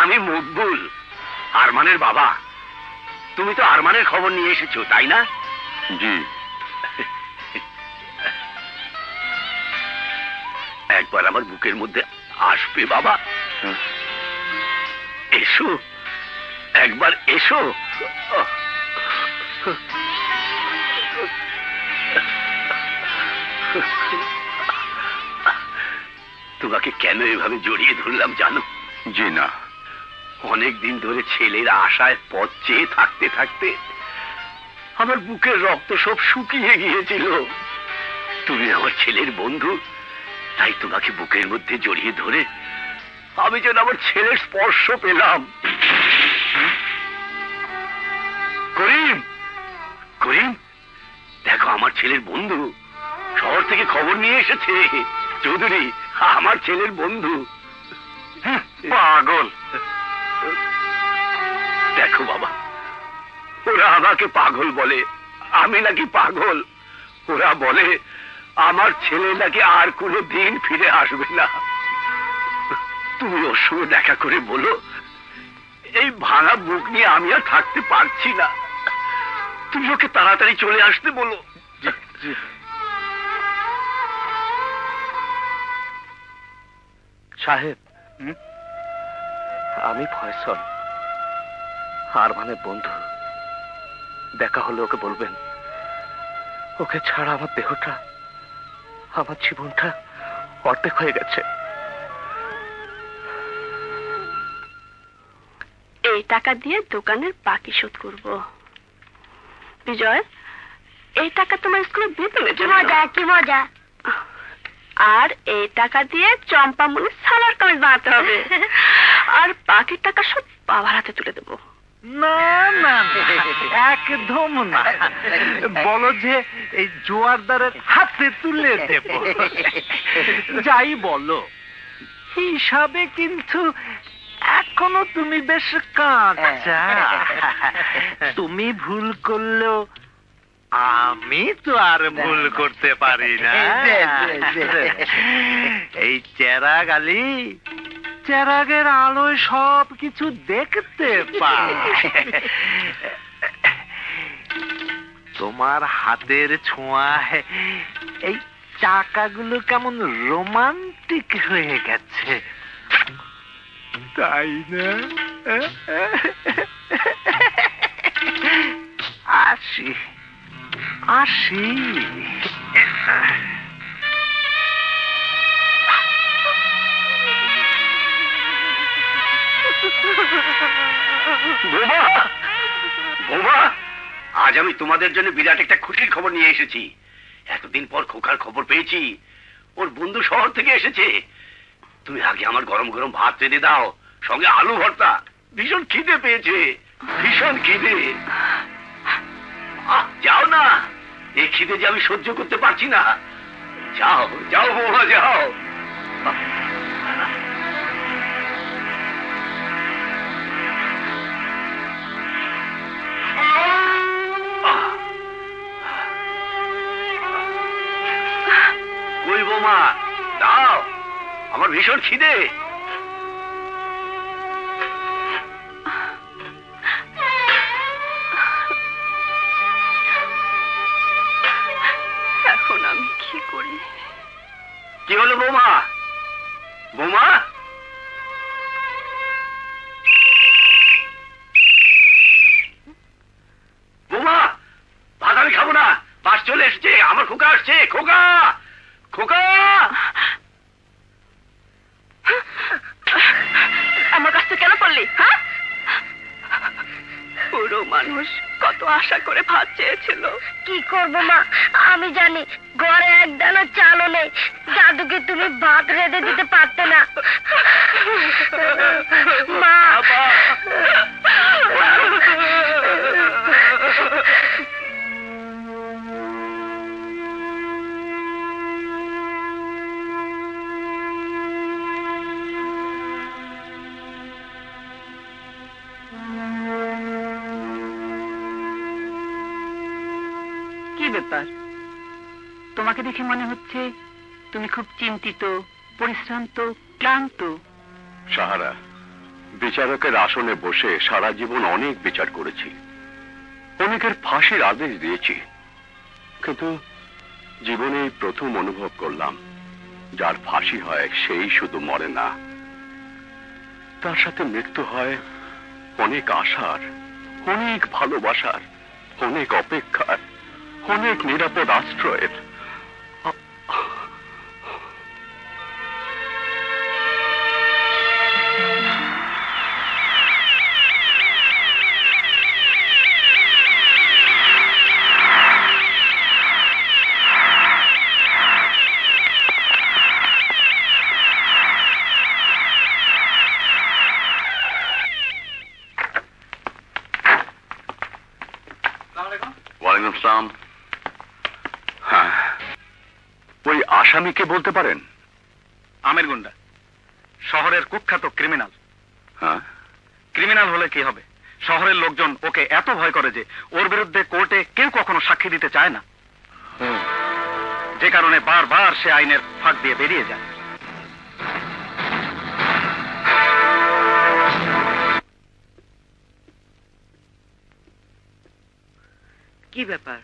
আমি মকবুল, আরমানের বাবা। তুমি তো আরমানের খবর নিয়ে এসেছো, তাই না? জি। একবার আমার বুকের মধ্যে আসবে বাবা? এসো, একবার এসো। তোমাকে কেন এভাবে জড়িয়ে ধরলাম জানো? জি না। অনেকদিন ধরে ছেলের আশায় পথ চেয়ে থাকতে থাকতে আমার বুকের রক্ত সব শুকিয়ে গিয়েছিল। তুমি আমার ছেলের বন্ধু, তাই তোমাকে বুকের মধ্যে জড়িয়ে ধরে আমি যেন আমার ছেলের স্পর্শ পেলাম। করিম, করিম, দেখো আমার ছেলের বন্ধু শহর থেকে খবর নিয়ে এসেছে। চৌধুরী, আমার ছেলের বন্ধু। পাগল। দেখো বাবা, ওরা আমাকে পাগল বলে, আমি নাকি পাগল? ওরা বলে আমার ছেলে নাকি আর কোনো দিন ফিরে আসবে না। তুমি ওর সঙ্গে দেখা করে বলো, এই ভাঙা বুক নিয়ে আমি আর থাকতে পারছি না। তুমি ওকে তাড়াতাড়ি চলে আসতে বলো। সাহেব, আমি ফয়সল, আরমানের বন্ধু। দেখা হলে ওকে বলবেন, ওকে ছাড়া আমার দেহটা, আমার জীবনটা অর্ধেক হয়ে গেছে। এই টাকা দিয়ে দোকানের বাকি শোধ করব। বিজয়, এই টাকা তোমার স্কুলে বেতনের জন্য। মজা, কি মজা। আর এই টাকা দিয়ে চম্পা মনে সালোয়ার কামিজ বানাতে হবে। আর বাকি টাকা সব বাবার হাতে তুলে দেবো। না না, একদম না। বলো যে এই জোয়ারদারের হাতে তুলে দেব। যাই বলো, হিসাবে কিন্তু এখনো তুমি বেশ কাঁচা। তুমি ভুল করলেও আমি তো আর ভুল করতে পারি না। এই চেরাগ আলী, চেরাগের আলোয় সব কিছু দেখতে পায়। তোমার হাতের ছোঁয়ায় এই চাকাগুলো কেমন রোমান্টিক হয়ে গেছে, তাই না? আসি আসি। বোমা, বোমা, আজ আমি তোমাদের জন্য বিরাট একটা খুশির খবর নিয়ে এসেছি। এতদিন পর খোকার খবর পেয়েছি, ওর বন্ধু শহর থেকে এসেছে। তুমি আগে আমার গরম গরম ভাত রেঁধে দাও, সঙ্গে আলু ভর্তা। ভীষণ খিদে পেয়েছে, ভীষণ খিদে। যাও না, এই খিদে যে আমি সহ্য করতে পারছি না। যাও যাও বৌমা, যাও। কই বৌমা, দাও, আমার ভীষণ খিদে। এখন আমি কি করি? কি হলো বৌমা? বৌমা, বৌমা, ভাত আমি খাবো না। বাস চলে এসেছে, আমার খোকা আসছে। খোকা, খোকা। আমার কাছে কেন পড়লি? হ্যাঁ, পুরো মানুষ কত আশা করে ভাত চেয়েছিল। কি করবো মা, আমি জানি ঘরে এক দানা চালও নেই। দাদুকে তুমি ভাত রেঁধে দিতে পারতে না মা। কি ব্যাপার? তোমাকে দেখে মনে হচ্ছে তুমি খুব চিন্তিত, পরিশ্রান্ত, ক্লান্ত। সাহারা, বিচারকের আসনে বসে সারা জীবন অনেক বিচার করেছি, অনেকের ফাঁসির আদেশ দিয়েছি, কিন্তু জীবনে এই প্রথম অনুভব করলাম যার ফাঁসি হয় সেই শুধু মরে না, তার সাথে মৃত্যু হয় অনেক আশার, অনেক ভালোবাসার, অনেক অপেক্ষার, অনেক নিরাপদ আশ্রয়ের। ওয়ালাইকুম আসসালাম। হ্যাঁ, ওই আসামিকে বলতে পারেন? আমির গুন্ডা, শহরের কুখ্যাত ক্রিমিনাল। হ্যাঁ, ক্রিমিনাল হলে কি হবে, শহরের লোকজন ওকে এত ভয় করে যে ওর বিরুদ্ধে কোর্টে কেউ কখনো সাক্ষী দিতে চায় না, যে কারণে বারবার সে আইনের ফাঁক দিয়ে বেরিয়ে যায়। কি ব্যাপার,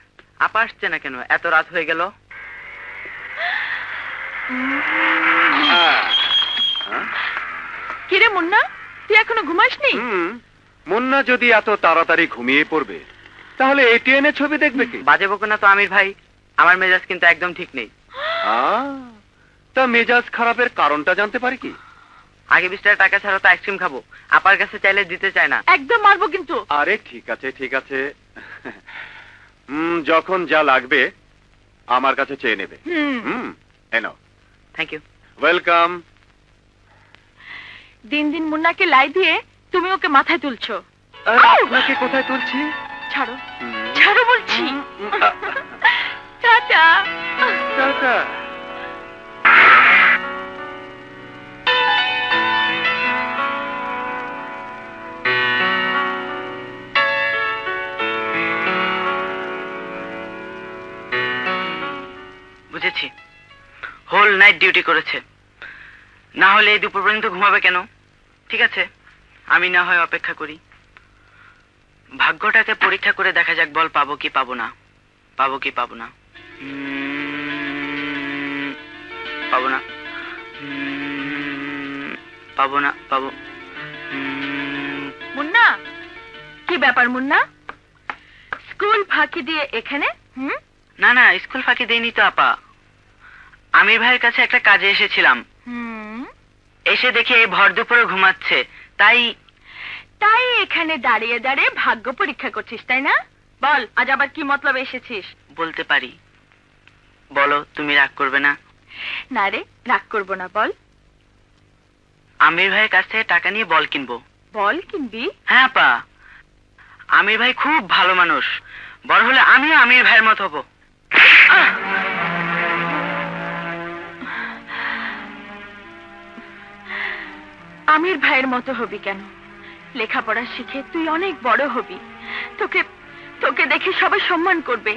আপা আসছে না কেন? এত রাত হয়ে গেল। কিরে মুন্না, তুই এখনো ঘুমাসনি? মুন্না যদি এত তাড়াতাড়ি ঘুমিয়ে পড়বে তাহলে এটিএন ছবি দেখবে কি? বাজে বকো না তো আমির ভাই, আমার মেজাজ কিন্তু একদম ঠিক নেই। তা মেজাজ খারাপের কারণটা জানতে পারি কি? আগে 20 টাকা টাকা ছাড়া তো আইসক্রিম খাবো, আপার কাছে চাইলে দিতে চায় না। একদম মারবো কিন্তু। আরে ঠিক আছে ঠিক আছে, যখন যা লাগবে আমার কাছে চেয়ে নেবে। এনো। Thank you. ওয়েলকাম। দিন দিন মুন্নাকে লাই দিয়ে তুমি ওকে মাথায় তুলছো। আপনাকে কোথায় তুলছি? ছাড়ো ছাড়ো বলছি। Tata tata. বুঝেছি, হোল নাইট ডিউটি করেছে, না হলে এই দুপুর পর্যন্ত ঘুমাবে কেন? ঠিক আছে, আমি না হয় অপেক্ষা করি, ভাগ্যটাকে পরীক্ষা করে দেখা যাক, বল পাবো কি পাবো না, পাবো কি পাবো না, পাবো না, পাবো না, পাবো। মুন্না, কি ব্যাপার মুন্না, স্কুল ফাঁকি দিয়ে এখানে? না না, স্কুল ফাঁকি দেয়নি তো আপা, আমির ভাইয়ের কাছে একটা কাজে এসেছিলাম, এসে দেখি এই ভর দুপুরে ঘুমাচ্ছে, তাই তাই এখানে দাঁড়িয়ে দাঁড়িয়ে ভাগ্য পরীক্ষা করছিস, তাই না? বল আজ আবার কি মতলব এসেছিস? বলতে পারি, বলো, তুমি রাগ করবে না? না রে, রাগ করবো না, বল। আমির ভাইয়ের কাছ থেকে টাকা নিয়ে বল কিনবো। বল কিনবি? হ্যাঁ আপা, আমির ভাই খুব ভালো মানুষ, বড় হলে আমিও আমির ভাইয়ের মত হবো। আমির ভাইয়ের মতো হবি কেন? লেখাপড়া শিখে তুই অনেক বড় হবি, তোকে তোকে দেখে সবাই সম্মান করবে।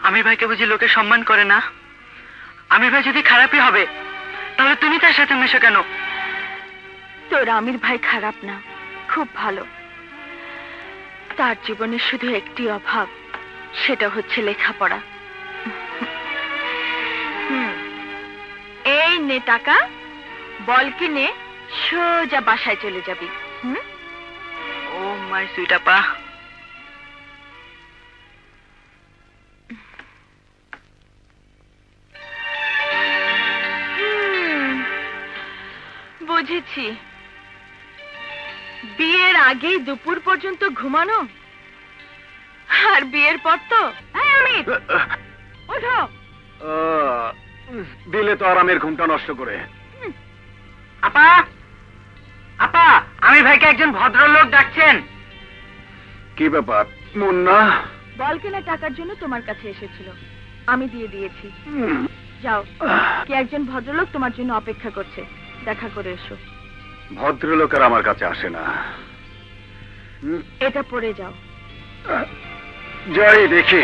আমির ভাইকে বুঝি লোকে সম্মান করে না? আমির ভাই যদি খারাপই হবে তাহলে তুমি তার সাথে মেশো কেন? তোর আমির ভাই খারাপ না, খুব ভালো। তার জীবনে শুধু একটি অভাব, সেটা হচ্ছে লেখাপড়া। এই নে টাকা, বল কিনে সোজা বাসায় চলে যাবি। ও মাই সুইট আপা। বুঝেছি, বিয়ের আগেই দুপুর পর্যন্ত ঘুমানো, আর বিয়ের পর তো ওঠো। দিলে তো আরামের ঘুমটা নষ্ট করে। আপা, আপা, আমির ভাইকে একজন ভদ্রলোক ডাকছেন। কি ব্যাপার মুন্না? বল কেনা টাকার জন্য তোমার কাছে এসেছিল, আমি দিয়ে দিয়েছি। যাও, কি একজন ভদ্রলোক তোমার জন্য অপেক্ষা করছে, দেখা করে এসো। ভদ্রলোকের আমার কাছে আসে না। এটা পরে যাও। যাই দেখি।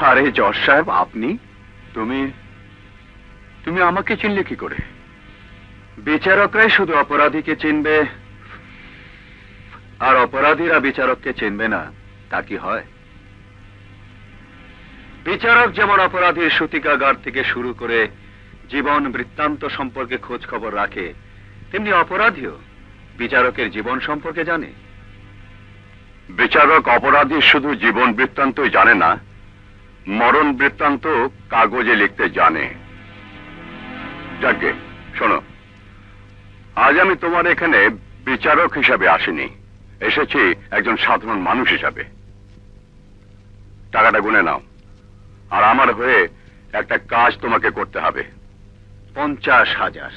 আরে জজ সাহেব, আপনি? তুমি তুমি আমাকে চিনলে কি করে? বিচারকরাই শুধু অপরাধীকে চিনবে আর অপরাধীরা বিচারককে চিনবে না, তা কি হয়? বিচারক যেমন অপরাধীর সূতিকাগার থেকে শুরু করে জীবন বৃত্তান্ত সম্পর্কে খোঁজ খবর রাখে, তেমনি অপরাধীও বিচারকের জীবন সম্পর্কে জানে। বিচারক অপরাধীর শুধু জীবন বৃত্তান্তই জানে না, মরণ বৃত্তান্ত কাগজে লিখতে জানে। যাকে শোনো, আজ আমি তোমার এখানে বিচারক হিসাবে আসিনি, এসেছি একজন সাধারণ মানুষ হিসাবে। টাকাটা গুনে নাও, আর আমার হয়ে একটা কাজ তোমাকে করতে হবে। 50,000।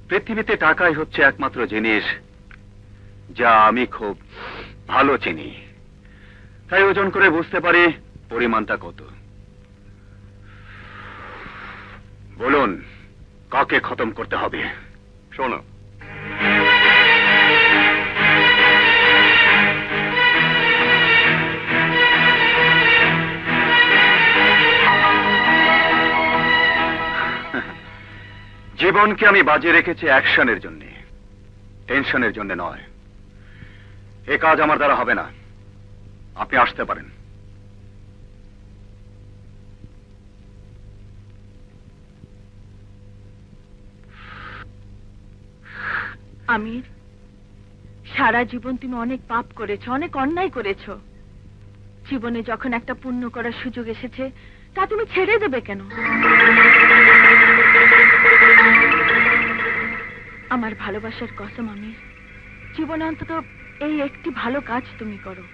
পৃথিবীতে টাকাই হচ্ছে একমাত্র জিনিস যা আমি খুব ভালো চিনি, তাই ওজন করে বুঝতে পারি পরিমাণটা কত। বলুন, কাকে খতম করতে হবে? শোনো, জীবনকে আমি বাজি রেখেছি অ্যাকশনের জন্য, টেনশনের জন্য নয়। এ কাজ আমার দ্বারা হবে না, আপনি আসতে পারেন। আমির, সারা জীবন তুমি অনেক পাপ করেছো, অনেক অন্যায় করেছো। জীবনে যখন একটা পুণ্য করার সুযোগ এসেছে, তা তুমি ছেড়ে দেবে কেন? আমার ভালোবাসার কসম আমির, জীবনে অন্তত এই একটি ভালো কাজ তুমি করো।